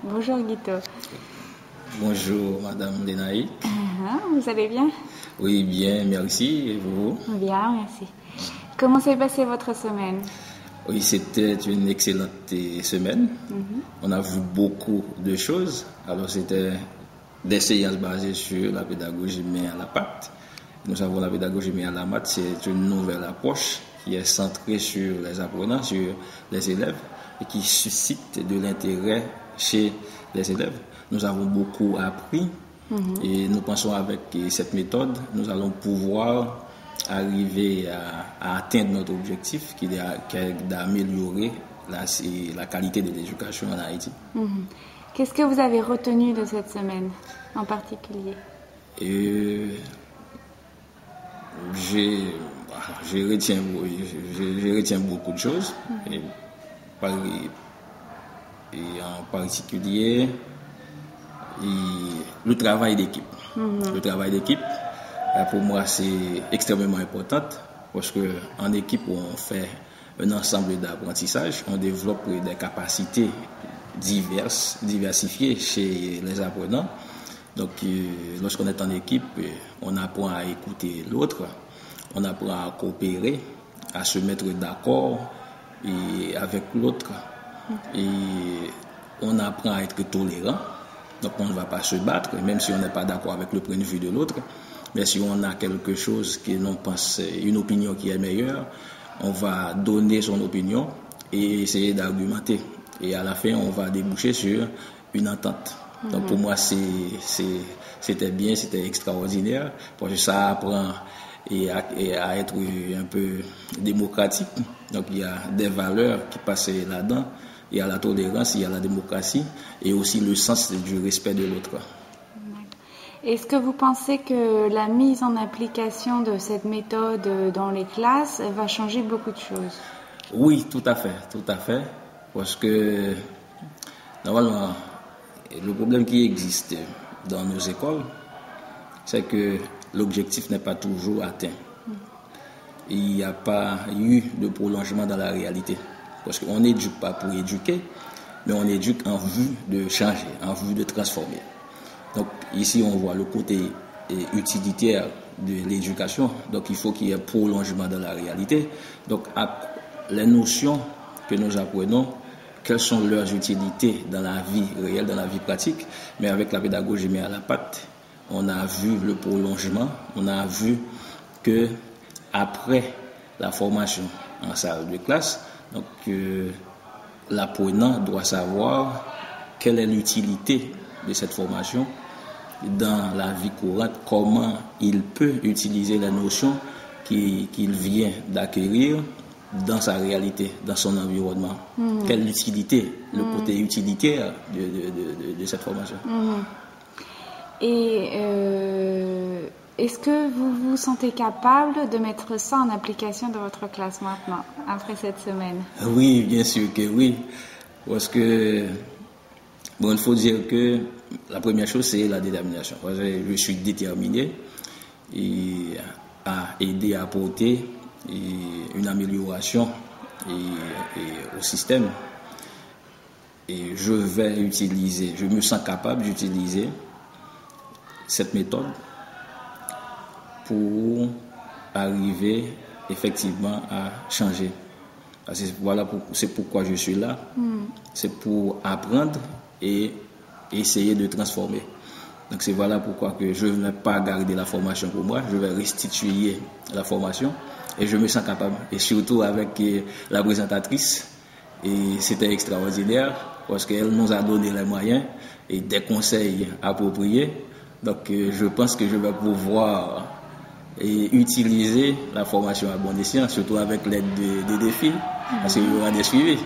Bonjour Guito. Bonjour Madame Lenaï. Vous allez bien? Oui, bien, merci. Et vous? Bien, merci. Comment s'est passée votre semaine? Oui, c'était une excellente semaine. On a vu beaucoup de choses. Alors, c'était des séances basées sur la pédagogie mais à la patte. Nous avons la pédagogie mais à la maths. C'est une nouvelle approche qui est centrée sur les apprenants, sur les élèves et qui suscite de l'intérêt chez les élèves. Nous avons beaucoup appris et nous pensons avec cette méthode, nous allons pouvoir arriver à atteindre notre objectif qui est d'améliorer la qualité de l'éducation en Haïti. Qu'est-ce que vous avez retenu de cette semaine en particulier? Je retiens beaucoup de choses. Et en particulier, le travail d'équipe. Le travail d'équipe, pour moi, c'est extrêmement important parce qu'en équipe, on fait un ensemble d'apprentissage, on développe des capacités diversifiées chez les apprenants. Donc, lorsqu'on est en équipe, on apprend à écouter l'autre, on apprend à coopérer, à se mettre d'accord avec l'autre, et on apprend à être tolérant. Donc, on ne va pas se battre, même si on n'est pas d'accord avec le point de vue de l'autre. Mais si on a quelque chose que l'on pense, une opinion qui est meilleure, on va donner son opinion et essayer d'argumenter. Et à la fin, on va déboucher sur une entente. Donc pour moi, c'était bien, c'était extraordinaire, parce que ça apprend à être un peu démocratique. Donc il y a des valeurs qui passent là-dedans. Il y a la tolérance, il y a la démocratie et aussi le sens du respect de l'autre. Est-ce que vous pensez que la mise en application de cette méthode dans les classes va changer beaucoup de choses? Oui, tout à fait. Parce que normalement, le problème qui existe dans nos écoles, c'est que l'objectif n'est pas toujours atteint. Il n'y a pas eu de prolongement dans la réalité. Parce qu'on n'éduque pas pour éduquer, mais on éduque en vue de changer, en vue de transformer. Donc ici, on voit le côté utilitaire de l'éducation. Donc il faut qu'il y ait prolongement dans la réalité. Donc les notions que nous apprenons, quelles sont leurs utilités dans la vie réelle, dans la vie pratique. Mais avec la pédagogie mais à la patte, on a vu le prolongement, on a vu que après la formation en salle de classe, donc l'apprenant doit savoir quelle est l'utilité de cette formation dans la vie courante, comment il peut utiliser les notions qu'il vient d'acquérir dans sa réalité, dans son environnement. Quelle utilité, le côté utilitaire de cette formation. Et est-ce que vous vous sentez capable de mettre ça en application dans votre classe maintenant, après cette semaine? Oui, bien sûr que oui. Parce que, il faut dire que la première chose, c'est la détermination. Je suis déterminé à aider à apporter une amélioration au système. Et je me sens capable d'utiliser cette méthode pour arriver effectivement à changer. C'est pourquoi je suis là. C'est pour apprendre et essayer de transformer. Donc c'est voilà pourquoi que je ne vais pas garder la formation pour moi, je vais restituer la formation et je me sens capable. Et surtout avec la présentatrice, et c'était extraordinaire parce qu'elle nous a donné les moyens et des conseils appropriés. Donc je pense que je vais pouvoir utiliser la formation à bon escient, surtout avec l'aide des défis, parce qu'il y aura des suivis.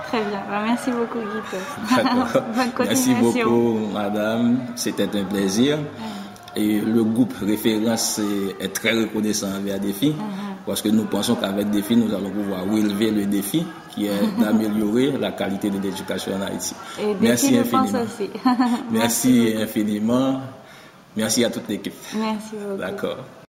Très bien. Merci beaucoup, Guito. D'accord. Bonne continuation. Merci beaucoup, madame. C'était un plaisir. Et le groupe référence est très reconnaissant envers Défi, parce que nous pensons qu'avec Défi, nous allons pouvoir relever le défi qui est d'améliorer la qualité de l'éducation en Haïti. Et merci infiniment. Aussi. Merci infiniment. Merci à toute l'équipe. Merci beaucoup. D'accord.